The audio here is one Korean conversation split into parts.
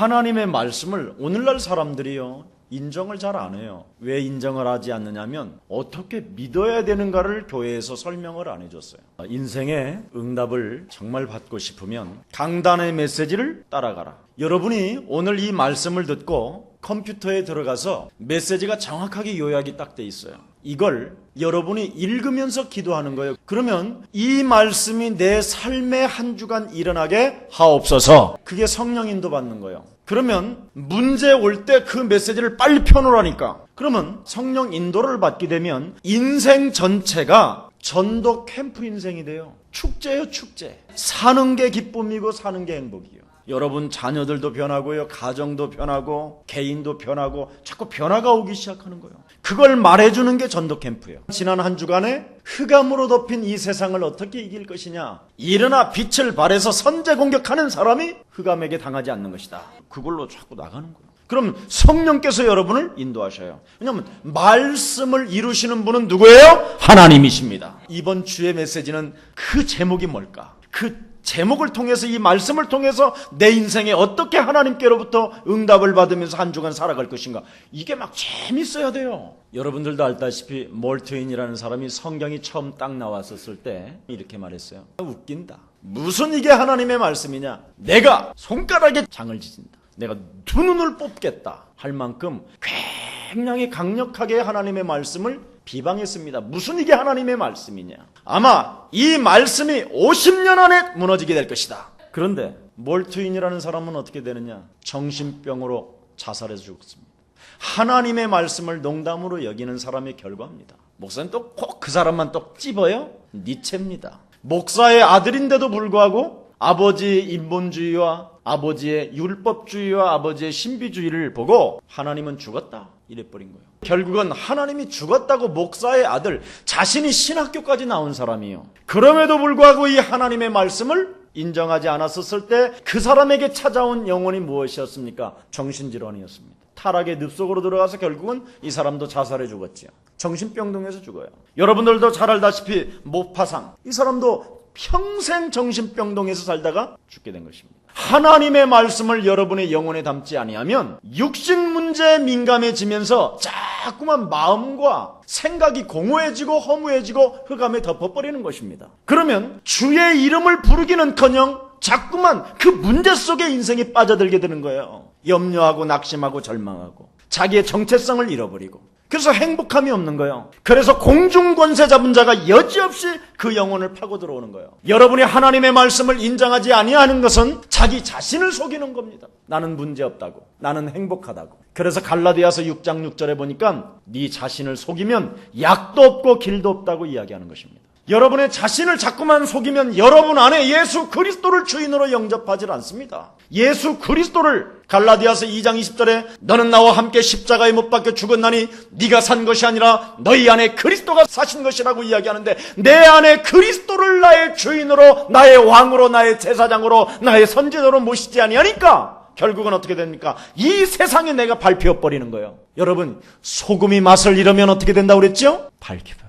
하나님의 말씀을 오늘날 사람들이요 인정을 잘 안 해요. 왜 인정을 하지 않느냐면 어떻게 믿어야 되는가를 교회에서 설명을 안 해줬어요. 인생의 응답을 정말 받고 싶으면 강단의 메시지를 따라가라. 여러분이 오늘 이 말씀을 듣고 컴퓨터에 들어가서 메시지가 정확하게 요약이 딱 돼 있어요. 이걸 여러분이 읽으면서 기도하는 거예요. 그러면 이 말씀이 내 삶의 한 주간 일어나게 하옵소서. 그게 성령 인도 받는 거예요. 그러면 문제 올 때 그 메시지를 빨리 펴놓으라니까. 그러면 성령 인도를 받게 되면 인생 전체가 전도 캠프 인생이 돼요. 축제예요, 축제. 사는 게 기쁨이고 사는 게 행복이에요. 여러분 자녀들도 변하고요, 가정도 변하고, 개인도 변하고, 자꾸 변화가 오기 시작하는 거예요. 그걸 말해주는 게 전도 캠프예요. 지난 한 주간에 흑암으로 덮인 이 세상을 어떻게 이길 것이냐. 일어나 빛을 발해서 선제 공격하는 사람이 흑암에게 당하지 않는 것이다. 그걸로 자꾸 나가는 거예요. 그럼 성령께서 여러분을 인도하셔요. 왜냐하면 말씀을 이루시는 분은 누구예요? 하나님이십니다. 이번 주의 메시지는 그 제목이 뭘까? 그 제목을 통해서, 이 말씀을 통해서 내 인생에 어떻게 하나님께로부터 응답을 받으면서 한 주간 살아갈 것인가. 이게 막 재밌어야 돼요. 여러분들도 알다시피 몰트윈이라는 사람이 성경이 처음 딱 나왔었을 때 이렇게 말했어요. 웃긴다. 무슨 이게 하나님의 말씀이냐. 내가 손가락에 장을 지진다. 내가 두 눈을 뽑겠다 할 만큼 굉장히 강력하게 하나님의 말씀을 비방했습니다. 무슨 이게 하나님의 말씀이냐. 아마 이 말씀이 50년 안에 무너지게 될 것이다. 그런데 몰트윈이라는 사람은 어떻게 되느냐. 정신병으로 자살해서 죽었습니다. 하나님의 말씀을 농담으로 여기는 사람의 결과입니다. 목사님 또 꼭 그 사람만 또 찝어요? 니체입니다. 목사의 아들인데도 불구하고 아버지의 인본주의와 아버지의 율법주의와 아버지의 신비주의를 보고 하나님은 죽었다 이래버린 거예요. 결국은 하나님이 죽었다고 목사의 아들, 자신이 신학교까지 나온 사람이에요. 그럼에도 불구하고 이 하나님의 말씀을 인정하지 않았었을 때 그 사람에게 찾아온 영혼이 무엇이었습니까? 정신질환이었습니다. 타락의 늪속으로 들어가서 결국은 이 사람도 자살해 죽었지요. 정신병동에서 죽어요. 여러분들도 잘 알다시피 모파상, 이 사람도 평생 정신병동에서 살다가 죽게 된 것입니다. 하나님의 말씀을 여러분의 영혼에 담지 아니하면 육신 문제에 민감해지면서 자꾸만 마음과 생각이 공허해지고 허무해지고 흑암에 덮어버리는 것입니다. 그러면 주의 이름을 부르기는커녕 자꾸만 그 문제 속에 인생이 빠져들게 되는 거예요. 염려하고 낙심하고 절망하고 자기의 정체성을 잃어버리고, 그래서 행복함이 없는 거예요. 그래서 공중권세 잡은 자가 여지없이 그 영혼을 파고 들어오는 거예요. 여러분이 하나님의 말씀을 인정하지 아니하는 것은 자기 자신을 속이는 겁니다. 나는 문제없다고, 나는 행복하다고. 그래서 갈라디아서 6장 6절에 보니까 네 자신을 속이면 약도 없고 길도 없다고 이야기하는 것입니다. 여러분의 자신을 자꾸만 속이면 여러분 안에 예수 그리스도를 주인으로 영접하지 않습니다. 예수 그리스도를 갈라디아서 2장 20절에 너는 나와 함께 십자가에 못 박혀 죽었나니 네가 산 것이 아니라 너희 안에 그리스도가 사신 것이라고 이야기하는데, 내 안에 그리스도를 나의 주인으로, 나의 왕으로, 나의 제사장으로, 나의 선지자로 모시지 아니하니까 결국은 어떻게 됩니까? 이 세상에 내가 밟혀버리는 거예요. 여러분, 소금이 맛을 잃으면 어떻게 된다고 그랬죠? 밝혀버린다.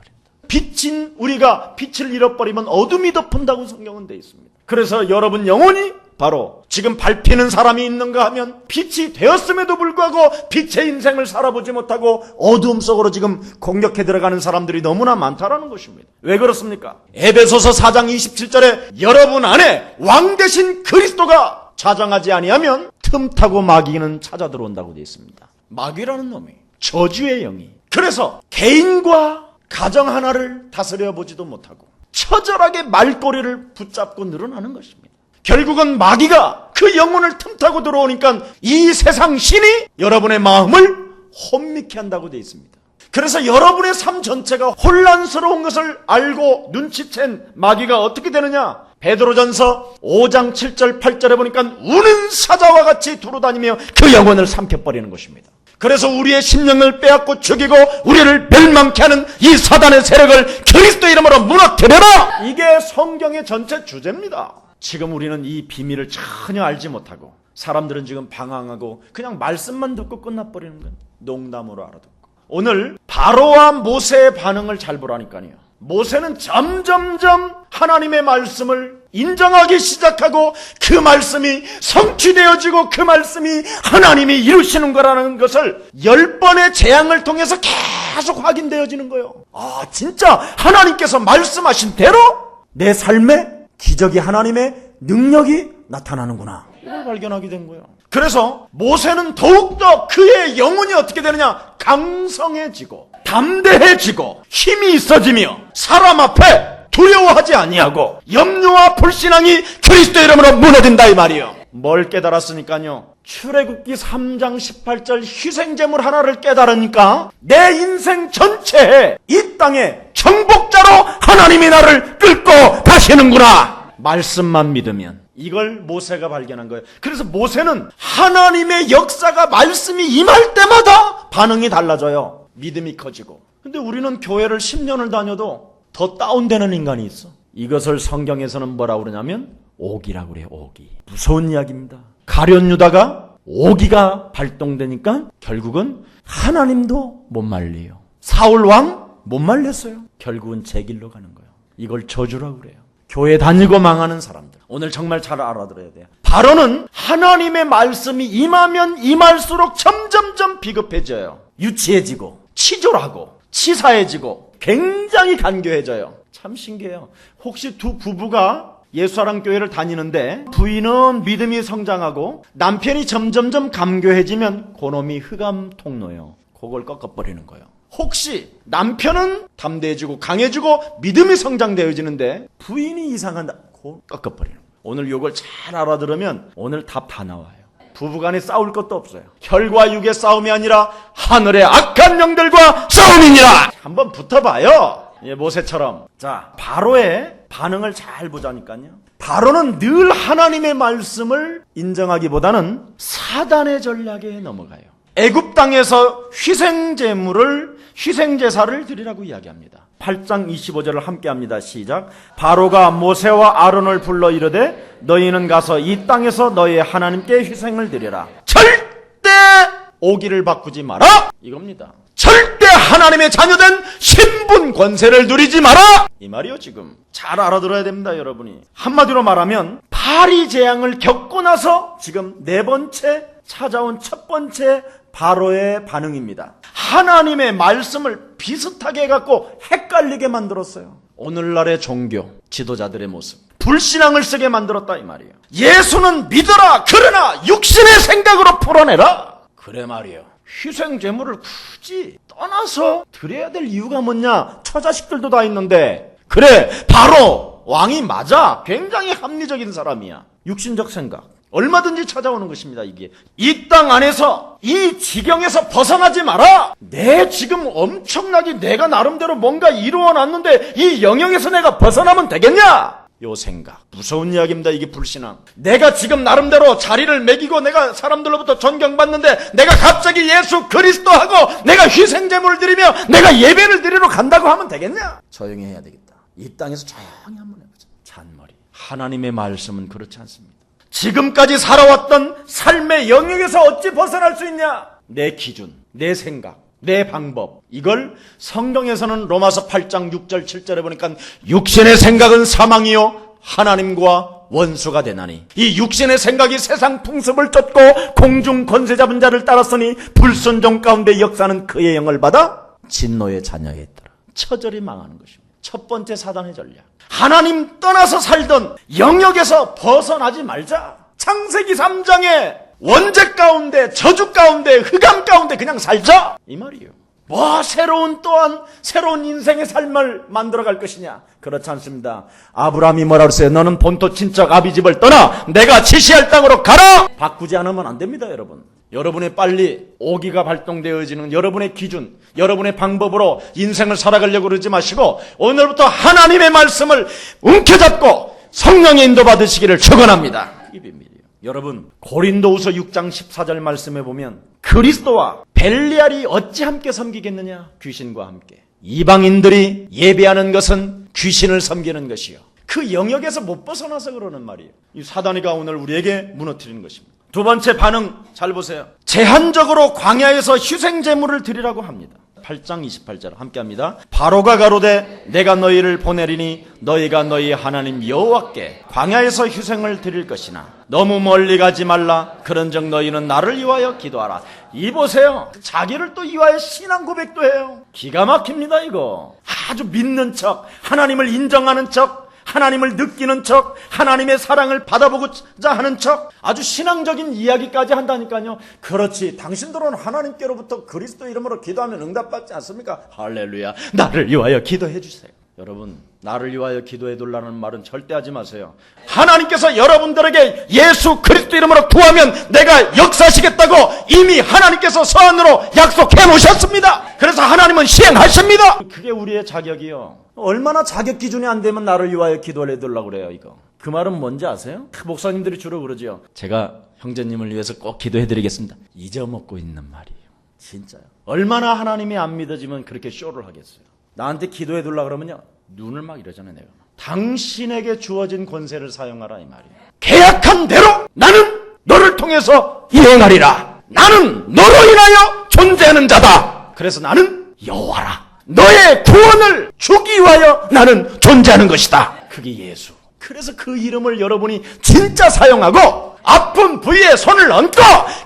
빛인 우리가 빛을 잃어버리면 어둠이 덮은다고 성경은 되어 있습니다. 그래서 여러분 영혼이 바로 지금 밟히는 사람이 있는가 하면 빛이 되었음에도 불구하고 빛의 인생을 살아보지 못하고 어두움 속으로 지금 공격해 들어가는 사람들이 너무나 많다라는 것입니다. 왜 그렇습니까? 에베소서 4장 27절에 여러분 안에 왕 되신 그리스도가 자정하지 아니하면 틈타고 마귀는 찾아 들어온다고 되어 있습니다. 마귀라는 놈이 저주의 영이, 그래서 개인과 가정 하나를 다스려 보지도 못하고 처절하게 말꼬리를 붙잡고 늘어나는 것입니다. 결국은 마귀가 그 영혼을 틈타고 들어오니까 이 세상 신이 여러분의 마음을 혼미케 한다고 되어 있습니다. 그래서 여러분의 삶 전체가 혼란스러운 것을 알고 눈치챈 마귀가 어떻게 되느냐? 베드로전서 5장 7절 8절에 보니까 우는 사자와 같이 두루다니며 그 영혼을 삼켜버리는 것입니다. 그래서 우리의 심령을 빼앗고 죽이고 우리를 멸망케 하는 이 사단의 세력을 그리스도의 이름으로 무너뜨려라! 이게 성경의 전체 주제입니다. 지금 우리는 이 비밀을 전혀 알지 못하고 사람들은 지금 방황하고 그냥 말씀만 듣고 끝나버리는 건 농담으로 알아듣고. 오늘 바로와 모세의 반응을 잘 보라니까요. 모세는 점점점 하나님의 말씀을 인정하기 시작하고 그 말씀이 성취되어지고 그 말씀이 하나님이 이루시는 거라는 것을 10번의 재앙을 통해서 계속 확인되어지는 거예요. 아, 진짜 하나님께서 말씀하신 대로 내 삶에 기적이 하나님의 능력이 나타나는구나. 이걸 발견하게 된 거예요. 그래서 모세는 더욱더 그의 영혼이 어떻게 되느냐? 강성해지고 담대해지고 힘이 있어지며 사람 앞에 두려워하지 아니하고 염려와 불신앙이 그리스도 이름으로 무너진다 이 말이에요. 뭘 깨달았으니까요? 출애굽기 3장 18절 희생제물 하나를 깨달으니까 내 인생 전체에 이 땅에 정복자로 하나님이 나를 끌고 가시는구나. 말씀만 믿으면. 이걸 모세가 발견한 거예요. 그래서 모세는 하나님의 역사가 말씀이 임할 때마다 반응이 달라져요. 믿음이 커지고. 근데 우리는 교회를 10년을 다녀도 더 다운되는 인간이 있어. 이것을 성경에서는 뭐라고 그러냐면 오기라고 그래요. 오기. 무서운 이야기입니다. 가룟 유다가 오기가 발동되니까 결국은 하나님도 못 말려요. 사울 왕 못 말렸어요. 결국은 제 길로 가는 거예요. 이걸 저주라고 그래요. 교회 다니고 망하는 사람들. 오늘 정말 잘 알아들어야 돼요. 바로는 하나님의 말씀이 임하면 임할수록 점점점 비급해져요. 유치해지고 치졸하고 치사해지고 굉장히 간교해져요. 참 신기해요. 혹시 두 부부가 예수사랑 교회를 다니는데 부인은 믿음이 성장하고 남편이 점점점 감교해지면 그놈이 흑암 통로예요. 그걸 꺾어버리는 거예요. 혹시 남편은 담대해지고 강해지고 믿음이 성장되어지는데 부인이 이상한다. 그걸 꺾어버리는 거예요. 오늘 이걸 잘 알아들으면 오늘 답 다 나와요. 부부간에 싸울 것도 없어요. 혈과 육의 싸움이 아니라 하늘의 악한 영들과 싸움이니라. 한번 붙어봐요. 예, 모세처럼. 자, 바로의 반응을 잘 보자니까요. 바로는 늘 하나님의 말씀을 인정하기보다는 사단의 전략에 넘어가요. 애굽 땅에서 희생제사를 드리라고 이야기합니다. 8장 25절을 함께 합니다. 시작. 바로가 모세와 아론을 불러 이르되 너희는 가서 이 땅에서 너희의 하나님께 희생을 드리라. 절대 오기를 바꾸지 마라. 이겁니다. 절대 하나님의 자녀된 신분 권세를 누리지 마라. 이 말이요. 지금 잘 알아들어야 됩니다. 여러분이. 한마디로 말하면 파리 재앙을 겪고 나서 지금 네 번째 찾아온 첫 번째 바로의 반응입니다. 하나님의 말씀을 비슷하게 해갖고 헷갈리게 만들었어요. 오늘날의 종교 지도자들의 모습, 불신앙을 쓰게 만들었다 이 말이에요. 예수는 믿어라. 그러나 육신의 생각으로 풀어내라. 그래 말이에요. 희생제물을 굳이 떠나서 드려야 될 이유가 뭐냐? 처자식들도 다 있는데. 그래, 바로 왕이 맞아. 굉장히 합리적인 사람이야. 육신적 생각 얼마든지 찾아오는 것입니다. 이게 이 땅 안에서 이 지경에서 벗어나지 마라. 내 지금 엄청나게 내가 나름대로 뭔가 이루어놨는데 이 영역에서 내가 벗어나면 되겠냐? 요 생각 무서운 이야기입니다. 이게 불신앙. 내가 지금 나름대로 자리를 매기고 내가 사람들로부터 존경받는데 내가 갑자기 예수 그리스도하고 내가 희생제물을 드리며 내가 예배를 드리러 간다고 하면 되겠냐? 조용히 해야 되겠다. 이 땅에서 조용히 한번 해보자. 잔머리. 하나님의 말씀은 그렇지 않습니다. 지금까지 살아왔던 삶의 영역에서 어찌 벗어날 수 있냐? 내 기준, 내 생각, 내 방법. 이걸 성경에서는 로마서 8장 6절 7절에 보니까 육신의 생각은 사망이요 하나님과 원수가 되나니 이 육신의 생각이 세상 풍습을 쫓고 공중 권세 잡은 자를 따랐으니 불순종 가운데 역사는 그의 영을 받아 진노의 자녀에 있더라. 처절히 망하는 것입니다. 첫 번째 사단의 전략. 하나님 떠나서 살던 영역에서 벗어나지 말자. 창세기 3장에 원죄 가운데 저주 가운데 흑암 가운데 그냥 살자 이 말이에요. 뭐 또한 새로운 인생의 삶을 만들어갈 것이냐? 그렇지 않습니다. 아브라함이 뭐라 그랬어요? 너는 본토 친척 아비집을 떠나 내가 지시할 땅으로 가라. 바꾸지 않으면 안 됩니다. 여러분이 빨리 오기가 발동되어지는 여러분의 기준, 여러분의 방법으로 인생을 살아가려고 그러지 마시고 오늘부터 하나님의 말씀을 움켜잡고 성령의 인도받으시기를 축원합니다. 이게 비밀이에요. 여러분, 고린도후서 6장 14절 말씀에 보면 그리스도와 벨리알이 어찌 함께 섬기겠느냐? 귀신과 함께. 이방인들이 예배하는 것은 귀신을 섬기는 것이요. 그 영역에서 못 벗어나서 그러는 말이에요. 이 사단이가 오늘 우리에게 무너뜨리는 것입니다. 두 번째 반응 잘 보세요. 제한적으로 광야에서 희생제물을 드리라고 합니다. 8장 28절 함께합니다. 바로가 가로되 내가 너희를 보내리니 너희가 너희 하나님 여호와께 광야에서 희생을 드릴 것이나 너무 멀리 가지 말라. 그런즉 너희는 나를 위하여 기도하라. 이 보세요. 자기를 또 위하여 신앙 고백도 해요. 기가 막힙니다. 이거 아주 믿는 척, 하나님을 인정하는 척, 하나님을 느끼는 척, 하나님의 사랑을 받아보고자 하는 척, 아주 신앙적인 이야기까지 한다니까요. 그렇지, 당신들은 하나님께로부터 그리스도 이름으로 기도하면 응답받지 않습니까? 할렐루야. 나를 위하여 기도해 주세요. 여러분, 나를 위하여 기도해 달라는 말은 절대 하지 마세요. 하나님께서 여러분들에게 예수 그리스도 이름으로 구하면 내가 역사하시겠다고 이미 하나님께서 서한으로 약속해 놓으셨습니다. 그래서 하나님은 시행하십니다. 그게 우리의 자격이요. 얼마나 자격 기준이 안 되면 나를 위하여 기도를 해달라고 그래요, 이거. 그 말은 뭔지 아세요? 목사님들이 주로 그러죠. 제가 형제님을 위해서 꼭 기도해드리겠습니다. 잊어먹고 있는 말이에요. 진짜요. 얼마나 하나님이 안 믿어지면 그렇게 쇼를 하겠어요. 나한테 기도해달라 그러면요, 눈을 막 이러잖아요, 내가. 당신에게 주어진 권세를 사용하라, 이 말이에요. 계약한 대로 나는 너를 통해서 이행하리라. 나는 너로 인하여 존재하는 자다. 그래서 나는 여호와라. 너의 구원을 주기 위하여 나는 존재하는 것이다. 그게 예수. 그래서 그 이름을 여러분이 진짜 사용하고 아픈 부위에 손을 얹고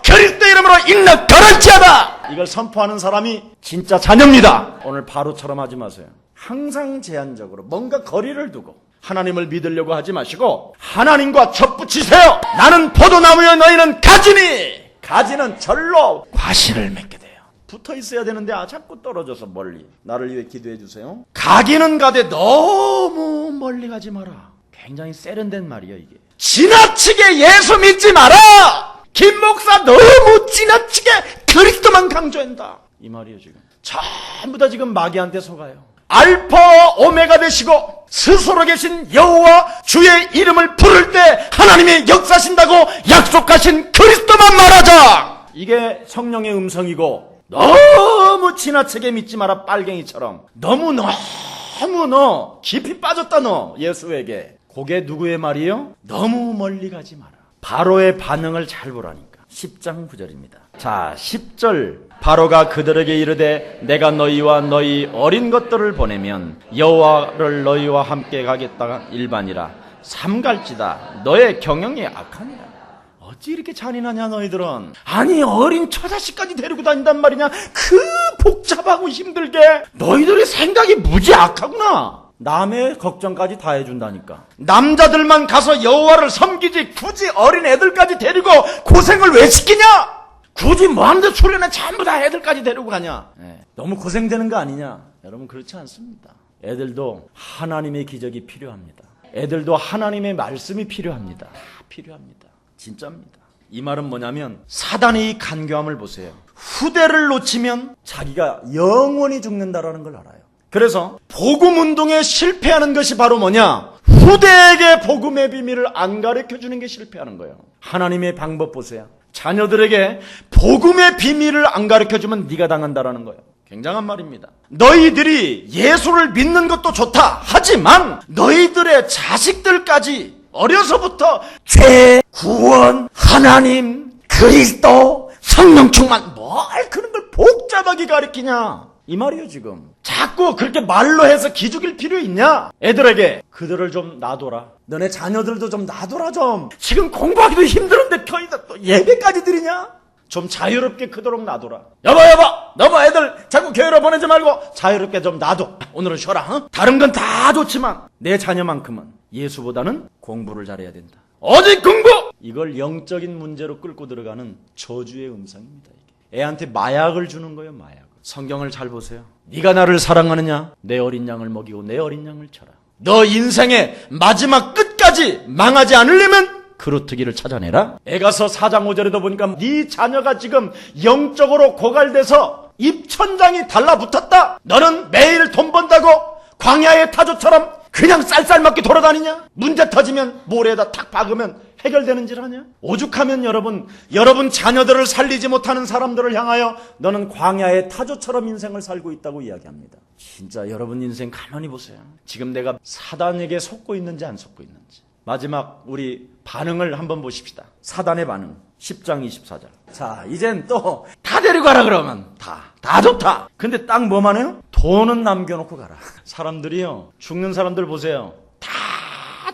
그리스도 이름으로 인력 걸을지어다. 이걸 선포하는 사람이 진짜 자녀입니다. 오늘 바로처럼 하지 마세요. 항상 제한적으로 뭔가 거리를 두고 하나님을 믿으려고 하지 마시고 하나님과 접붙이세요. 나는 포도나무여 너희는 가지니. 가지는 절로 과실을 맺게 돼요. 붙어 있어야 되는데 자꾸 떨어져서 멀리. 나를 위해 기도해 주세요. 가기는 가되 너무 멀리 가지 마라. 굉장히 세련된 말이에요, 이게. 지나치게 예수 믿지 마라. 김 목사 너무 지나치게 그리스도만 강조한다, 이 말이에요. 지금 전부 다 지금 마귀한테 속아요. 알파 오메가 되시고 스스로 계신 여호와 주의 이름을 부를 때 하나님이 역사하신다고 약속하신 그리스도만 말하자. 이게 성령의 음성이고, 너무 지나치게 믿지 마라. 빨갱이처럼 너무 너 깊이 빠졌다, 너 예수에게. 그게 누구의 말이에요? 너무 멀리 가지 마라. 바로의 반응을 잘 보라니까. 10장 9절입니다. 자, 10절. 바로가 그들에게 이르되 내가 너희와 너희 어린 것들을 보내면 여호와를 너희와 함께 가겠다가 일반이라. 삼갈지다 너의 경영이 악하니라. 어찌 이렇게 잔인하냐 너희들은. 아니, 어린 처자식까지 데리고 다닌단 말이냐. 그 복잡하고 힘들게. 너희들의 생각이 무지 악하구나. 남의 걱정까지 다 해준다니까. 남자들만 가서 여호와를 섬기지 굳이 어린 애들까지 데리고 고생을 왜 시키냐. 굳이 뭐하는데 수련회 전부 다 애들까지 데리고 가냐. 너무 고생되는 거 아니냐. 여러분, 그렇지 않습니다. 애들도 하나님의 기적이 필요합니다. 애들도 하나님의 말씀이 필요합니다. 다 필요합니다. 진짜입니다. 이 말은 뭐냐면 사단의 이 간교함을 보세요. 후대를 놓치면 자기가 영원히 죽는다라는 걸 알아요. 그래서 복음운동에 실패하는 것이 바로 뭐냐? 후대에게 복음의 비밀을 안 가르쳐주는 게 실패하는 거예요. 하나님의 방법 보세요. 자녀들에게 복음의 비밀을 안 가르쳐주면 네가 당한다라는 거예요. 굉장한 말입니다. 너희들이 예수를 믿는 것도 좋다. 하지만 너희들의 자식들까지 어려서부터 죄, 구원, 하나님, 그리스도, 성령 충만, 뭘 그런 걸 복잡하게 가르치냐, 이 말이에요. 지금 자꾸 그렇게 말로 해서 기죽일 필요 있냐. 애들에게 그들을 좀 놔둬라. 너네 자녀들도 좀 놔둬라. 좀 지금 공부하기도 힘들은데 편히다 또 예배까지 드리냐. 좀 자유롭게 크도록 놔둬라. 여보 너무 애들 자꾸 교회로 보내지 말고 자유롭게 좀 놔둬. 오늘은 쉬어라. 어? 다른 건 다 좋지만 내 자녀만큼은 예수보다는 공부를 잘해야 된다. 어디 공부! 이걸 영적인 문제로 끌고 들어가는 저주의 음성입니다. 이게. 애한테 마약을 주는 거예요. 마약. 성경을 잘 보세요. 네가 나를 사랑하느냐? 내 어린 양을 먹이고 내 어린 양을 쳐라. 너 인생의 마지막 끝까지 망하지 않으려면 그루트기를 찾아내라. 에가서 4장 5절에도 보니까 네 자녀가 지금 영적으로 고갈돼서 입천장이 달라붙었다. 너는 매일 돈 번다고 광야의 타조처럼 그냥 쌀쌀맞게 돌아다니냐? 문제 터지면 모래에다 탁 박으면 해결되는 질 하냐? 오죽하면 여러분 자녀들을 살리지 못하는 사람들을 향하여 너는 광야의 타조처럼 인생을 살고 있다고 이야기합니다. 진짜 여러분 인생 가만히 보세요. 지금 내가 사단에게 속고 있는지 안 속고 있는지. 마지막 우리 반응을 한번 보십시다. 사단의 반응. 10장 24절. 자, 이젠 또 다 데리고 가라 그러면 다 좋다. 근데 딱 뭐만 해요? 돈은 남겨놓고 가라. 사람들이요, 죽는 사람들 보세요. 다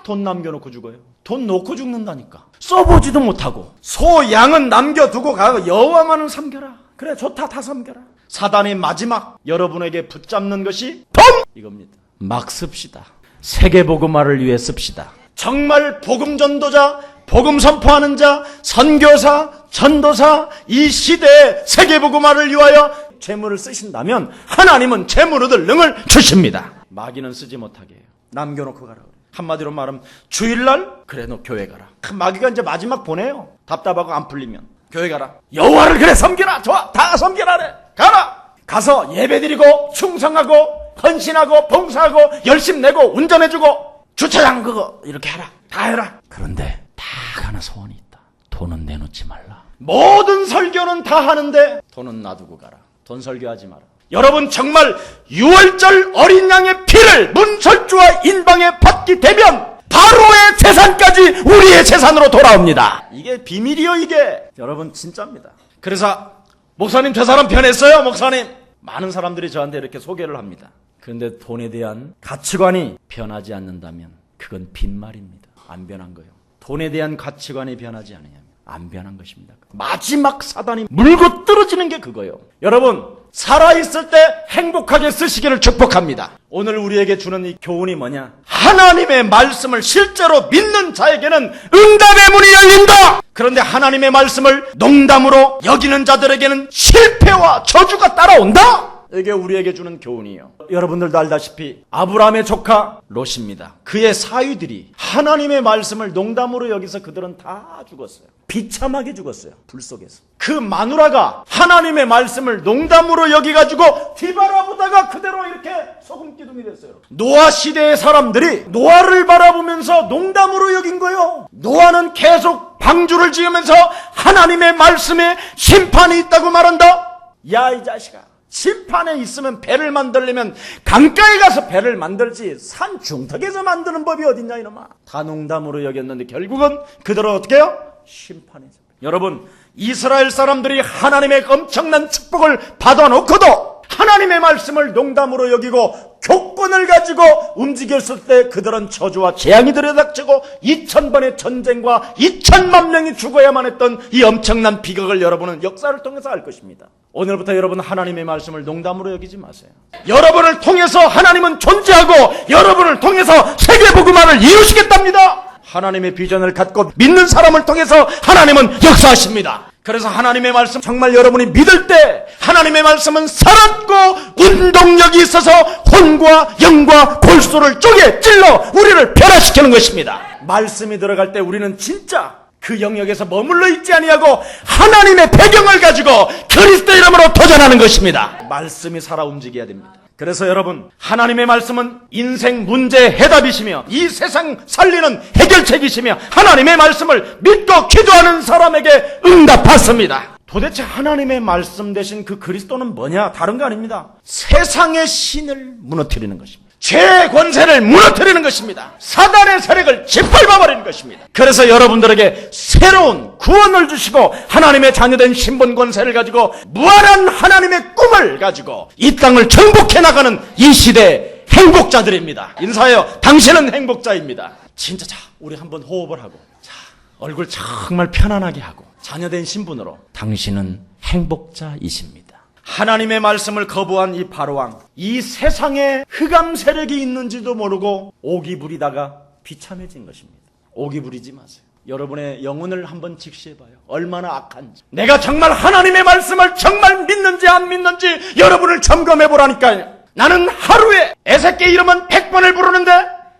돈 남겨놓고 죽어요. 돈 놓고 죽는다니까. 써보지도 못하고. 소, 양은 남겨두고 가고 여호와만은 섬겨라. 그래, 좋다, 다 섬겨라. 사단의 마지막 여러분에게 붙잡는 것이 돈! 이겁니다. 막 씁시다. 세계복음화를 위해 씁시다. 정말 복음 전도자, 복음 선포하는 자, 선교사, 전도사, 이 시대의 세계복음화를 위하여 재물을 쓰신다면 하나님은 재물 얻을 능을 주십니다. 마귀는 쓰지 못하게 해요. 남겨놓고 가라. 한마디로 말하면 주일날 그래 너 교회 가라. 마귀가 이제 마지막 보내요. 답답하고 안 풀리면 교회 가라. 여호와를 그래 섬겨라. 좋아, 다 섬겨라 그래. 가라. 가서 예배드리고 충성하고 헌신하고 봉사하고 열심 내고 운전해주고 주차장 그거 이렇게 해라. 다 해라. 그런데 딱 하나 소원이 있다. 돈은 내놓지 말라. 모든 설교는 다 하는데 돈은 놔두고 가라. 돈 설교하지 마라. 여러분 정말 6월절 어린 양의 피를 문설주와 인방에 받게 되면 바로의 재산까지 우리의 재산으로 돌아옵니다. 이게 비밀이요 이게. 여러분 진짜입니다. 그래서 목사님 저 사람 변했어요 목사님. 많은 사람들이 저한테 이렇게 소개를 합니다. 그런데 돈에 대한 가치관이 변하지 않는다면 그건 빈말입니다. 안 변한 거예요. 돈에 대한 가치관이 변하지 않으냐면 안 변한 것입니다. 마지막 사단이 물고 떨어지는 게 그거예요. 여러분 살아있을 때 행복하게 쓰시기를 축복합니다. 오늘 우리에게 주는 이 교훈이 뭐냐? 하나님의 말씀을 실제로 믿는 자에게는 응답의 문이 열린다. 그런데 하나님의 말씀을 농담으로 여기는 자들에게는 실패와 저주가 따라온다. 이게 우리에게 주는 교훈이에요. 여러분들도 알다시피 아브라함의 조카 롯입니다. 그의 사위들이 하나님의 말씀을 농담으로 여기서 그들은 다 죽었어요. 비참하게 죽었어요. 불 속에서. 그 마누라가 하나님의 말씀을 농담으로 여기가지고 뒤바라보다가 그대로 이렇게 소금기둥이 됐어요. 노아 시대의 사람들이 노아를 바라보면서 농담으로 여긴 거예요. 노아는 계속 방주를 지으면서 하나님의 말씀에 심판이 있다고 말한다. 야 이 자식아, 심판에 있으면 배를 만들려면 강가에 가서 배를 만들지 산 중턱에서 만드는 법이 어딨냐 이놈아. 다 농담으로 여겼는데 결국은 그들은 어떻게 해요? 심판이죠. 여러분 이스라엘 사람들이 하나님의 엄청난 축복을 받아놓고도 하나님의 말씀을 농담으로 여기고 교권을 가지고 움직였을 때 그들은 저주와 재앙이 들여닥치고 2000번의 전쟁과 2000만 명이 죽어야만 했던 이 엄청난 비극을 여러분은 역사를 통해서 알 것입니다. 오늘부터 여러분 하나님의 말씀을 농담으로 여기지 마세요. 여러분을 통해서 하나님은 존재하고 여러분을 통해서 세계복음화를 이루시겠답니다. 하나님의 비전을 갖고 믿는 사람을 통해서 하나님은 역사하십니다. 그래서 하나님의 말씀 정말 여러분이 믿을 때 하나님의 말씀은 살았고 운동력이 있어서 혼과 영과 골수를 쪼개 찔러 우리를 변화시키는 것입니다. 말씀이 들어갈 때 우리는 진짜 그 영역에서 머물러 있지 아니하고 하나님의 배경을 가지고 그리스도 이름으로 도전하는 것입니다. 말씀이 살아 움직여야 됩니다. 그래서 여러분 하나님의 말씀은 인생 문제의 해답이시며 이 세상 살리는 해결책이시며 하나님의 말씀을 믿고 기도하는 사람에게 응답받습니다. 도대체 하나님의 말씀 대신 그 그리스도는 뭐냐? 다른 거 아닙니다. 세상의 신을 무너뜨리는 것입니다. 죄의 권세를 무너뜨리는 것입니다. 사단의 세력을 짓밟아버리는 것입니다. 그래서 여러분들에게 새로운 구원을 주시고 하나님의 자녀된 신분 권세를 가지고 무한한 하나님의 꿈을 가지고 이 땅을 정복해 나가는 이 시대의 행복자들입니다. 인사해요. 당신은 행복자입니다. 진짜 자, 우리 한번 호흡을 하고 자, 얼굴 정말 편안하게 하고 자녀된 신분으로 당신은 행복자이십니다. 하나님의 말씀을 거부한 이 바로왕, 이 세상에 흑암 세력이 있는지도 모르고 오기 부리다가 비참해진 것입니다. 오기 부리지 마세요. 여러분의 영혼을 한번 직시해봐요. 얼마나 악한지. 내가 정말 하나님의 말씀을 정말 믿는지 안 믿는지 여러분을 점검해보라니까요. 나는 하루에 에세끼 이름은 100번을 부르는데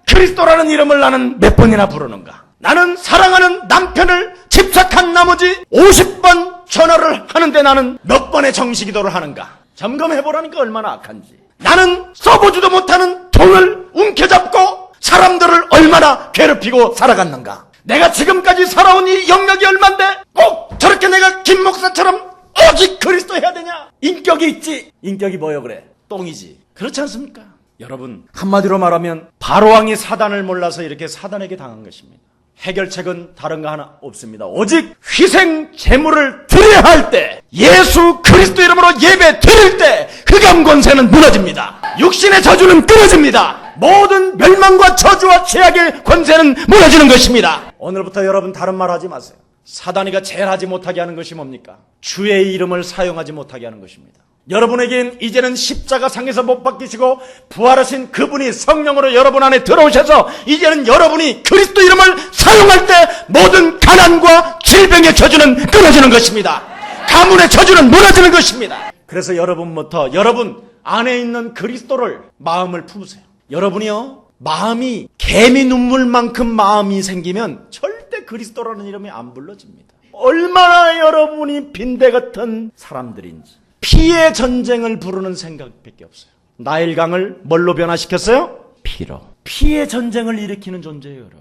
그리스도라는 이름을 나는 몇 번이나 부르는가? 나는 사랑하는 남편을 집착한 나머지 50번 전화를 하는데 나는 몇 번의 정식기도를 하는가? 점검해보라니까 얼마나 악한지. 나는 써보지도 못하는 돈을 움켜잡고 사람들을 얼마나 괴롭히고 살아갔는가? 내가 지금까지 살아온 이 영역이 얼만데 꼭 저렇게 내가 김 목사처럼 오직 그리스도 해야 되냐? 인격이 있지. 인격이 뭐요 그래? 똥이지. 그렇지 않습니까? 여러분 한마디로 말하면 바로왕이 사단을 몰라서 이렇게 사단에게 당한 것입니다. 해결책은 다른 거 하나 없습니다. 오직 희생 제물을 드려야 할 때, 예수 그리스도 이름으로 예배 드릴 때 흑암 권세는 무너집니다. 육신의 저주는 끊어집니다. 모든 멸망과 저주와 죄악의 권세는 무너지는 것입니다. 오늘부터 여러분 다른 말 하지 마세요. 사단이가 제일 하지 못하게 하는 것이 뭡니까? 주의 이름을 사용하지 못하게 하는 것입니다. 여러분에겐 이제는 십자가상에서 못 박히시고 부활하신 그분이 성령으로 여러분 안에 들어오셔서 이제는 여러분이 그리스도 이름을 사용할 때 모든 가난과 질병의 저주는 끊어지는 것입니다. 가문의 저주는 무너지는 것입니다. 그래서 여러분부터 여러분 안에 있는 그리스도를 마음을 품으세요. 여러분이요, 마음이 개미 눈물만큼 마음이 생기면 절대 그리스도라는 이름이 안 불러집니다. 얼마나 여러분이 빈대 같은 사람들인지. 피의 전쟁을 부르는 생각밖에 없어요. 나일강을 뭘로 변화시켰어요? 피로. 피의 전쟁을 일으키는 존재예요, 여러분.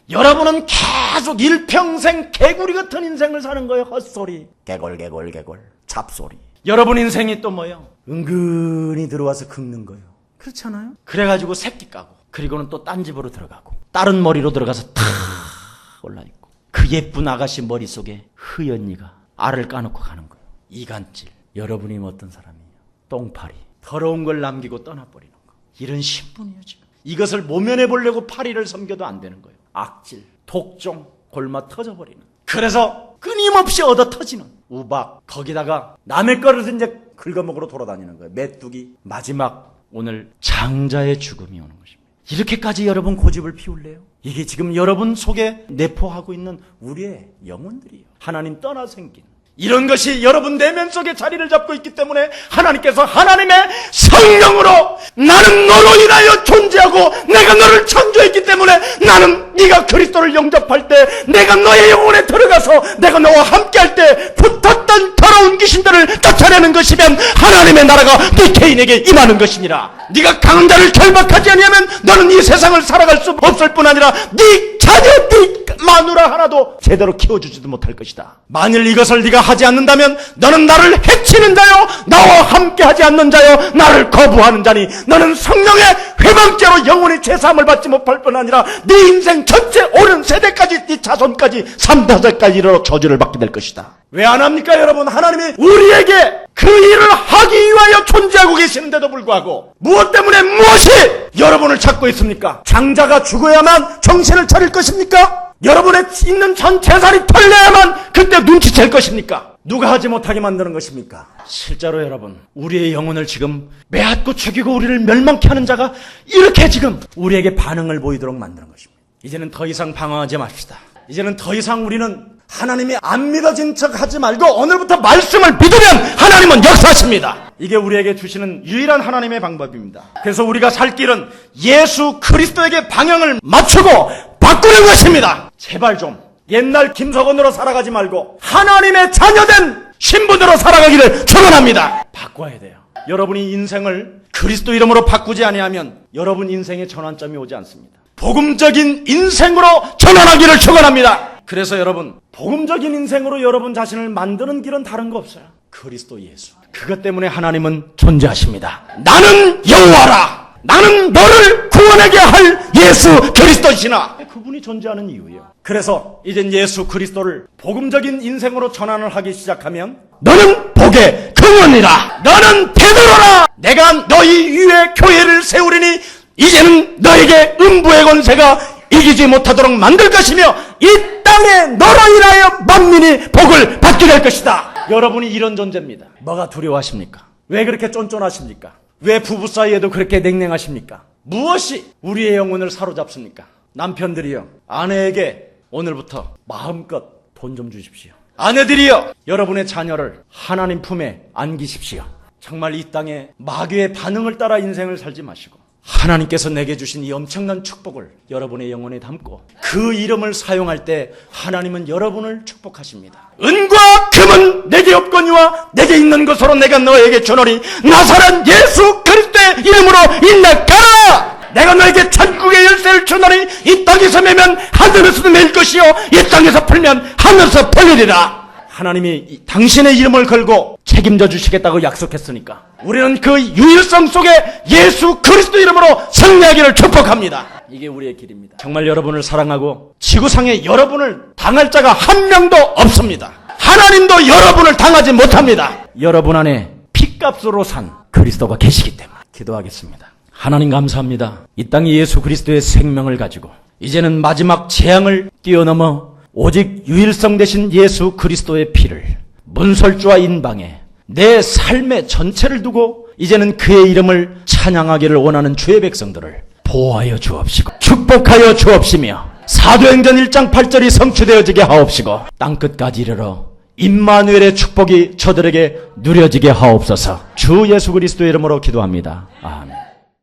여러분은 계속 일평생 개구리 같은 인생을 사는 거예요. 헛소리. 개골 잡소리. 여러분 인생이 또 뭐예요? 은근히 들어와서 긁는 거예요. 그렇지 않아요? 그래가지고 새끼 까고, 그리고는 또 딴 집으로 들어가고, 다른 머리로 들어가서 탁 올라있고, 그 예쁜 아가씨 머릿속에 흐연이가 알을 까놓고 가는 거예요. 이간질. 여러분이 어떤 사람이에요? 똥파리. 더러운 걸 남기고 떠나버리는 거. 이런 신분이에요, 지금. 이것을 모면해 보려고 파리를 섬겨도 안 되는 거예요. 악질, 독종, 골마 터져버리는. 그래서 끊임없이 얻어 터지는 우박. 거기다가 남의 거를 이제 긁어먹으러 돌아다니는 거예요. 메뚜기. 마지막 오늘 장자의 죽음이 오는 것입니다. 이렇게까지 여러분 고집을 피울래요? 이게 지금 여러분 속에 내포하고 있는 우리의 영혼들이에요. 하나님 떠나 생긴. 이런 것이 여러분 내면 속에 자리를 잡고 있기 때문에 하나님께서 하나님의 성령으로 나는 너로 인하여 존재하고 내가 너를 창조했기 때문에 나는 네가 그리스도를 영접할 때 내가 너의 영혼에 들어가서 내가 너와 함께할 때 붙었던 더러운 귀신들을 쫓아내는 것이면 하나님의 나라가 네 개인에게 임하는 것이니라. 네가 강한 자를 결박하지 아니하면 너는 이 세상을 살아갈 수 없을 뿐 아니라 네 자녀, 네 마누라 하나도 제대로 키워주지도 못할 것이다. 만일 이것을 네가 하지 않는다면 너는 나를 해치는 자요, 나와 함께하지 않는 자요, 나를 거부하는 자니 너는 성령의 회방죄로 영원히 죄사함을 받지 못할 뿐 아니라 네 인생 전체 오는 세대까지 네 자손까지 3대까지 이르러 저주를 받게 될 것이다. 왜 안 합니까 여러분? 하나님이 우리에게 그 일을 하기 위하여 존재하고 계시는데도 불구하고 무엇 때문에 무엇이 여러분을 찾고 있습니까? 장자가 죽어야만 정신을 차릴 것입니까? 여러분의 있는 전 재산이 털려야만 그때 눈치챌 것입니까? 누가 하지 못하게 만드는 것입니까? 실제로 여러분, 우리의 영혼을 지금 매앗고 죽이고 우리를 멸망케 하는 자가 이렇게 지금 우리에게 반응을 보이도록 만드는 것입니다. 이제는 더 이상 방황하지 맙시다. 이제는 더 이상 우리는 하나님이 안 믿어진 척 하지 말고 오늘부터 말씀을 믿으면 하나님은 역사하십니다. 이게 우리에게 주시는 유일한 하나님의 방법입니다. 그래서 우리가 살 길은 예수 그리스도에게 방향을 맞추고 바꾸는 것입니다. 제발 좀 옛날 김석원으로 살아가지 말고 하나님의 자녀된 신분으로 살아가기를 축원합니다. 바꿔야 돼요. 여러분이 인생을 그리스도 이름으로 바꾸지 아니하면 여러분 인생에 전환점이 오지 않습니다. 복음적인 인생으로 전환하기를 축원합니다. 그래서 여러분, 복음적인 인생으로 여러분 자신을 만드는 길은 다른 거 없어요. 그리스도 예수. 그것 때문에 하나님은 존재하십니다. 나는 여호와라. 나는 너를 구원하게 할 예수 그리스도시나. 그분이 존재하는 이유예요. 그래서 이젠 예수 그리스도를 복음적인 인생으로 전환을 하기 시작하면 너는 복의 근원이라. 너는 베드로라. 내가 너희 위에 교회를 세우리니 이제는 너에게 음부의 권세가 이기지 못하도록 만들 것이며 이 땅에 너로 인하여 만민이 복을 받게 될 것이다. 여러분이 이런 존재입니다. 뭐가 두려워하십니까? 왜 그렇게 쫀쫀하십니까? 왜 부부 사이에도 그렇게 냉랭하십니까? 무엇이 우리의 영혼을 사로잡습니까? 남편들이요, 아내에게 오늘부터 마음껏 돈 좀 주십시오. 아내들이요, 여러분의 자녀를 하나님 품에 안기십시오. 정말 이 땅에 마귀의 반응을 따라 인생을 살지 마시고 하나님께서 내게 주신 이 엄청난 축복을 여러분의 영혼에 담고 그 이름을 사용할 때 하나님은 여러분을 축복하십니다. 은과 금은 내게 없거니와 내게 있는 것으로 내가 너에게 주노니 나사렛 예수 그리스도의 이름으로 인내가라. 내가 너에게 천국의 열쇠를 주노니 이 땅에서 매면 하늘에서도 매일 것이요 이 땅에서 풀면 하늘에서 풀리리라. 하나님이 당신의 이름을 걸고 책임져 주시겠다고 약속했으니까 우리는 그 유일성 속에 예수 그리스도 이름으로 승리하기를 축복합니다. 이게 우리의 길입니다. 정말 여러분을 사랑하고 지구상에 여러분을 당할 자가 한 명도 없습니다. 하나님도 여러분을 당하지 못합니다. 여러분 안에 피값으로 산 그리스도가 계시기 때문에. 기도하겠습니다. 하나님 감사합니다. 이 땅에 예수 그리스도의 생명을 가지고 이제는 마지막 재앙을 뛰어넘어 오직 유일성 되신 예수 그리스도의 피를 문설주와 인방에 내 삶의 전체를 두고 이제는 그의 이름을 찬양하기를 원하는 주의 백성들을 보호하여 주옵시고 축복하여 주옵시며 사도행전 1장 8절이 성취되어지게 하옵시고 땅끝까지 이르러 임마누엘의 축복이 저들에게 누려지게 하옵소서. 주 예수 그리스도의 이름으로 기도합니다. 아멘.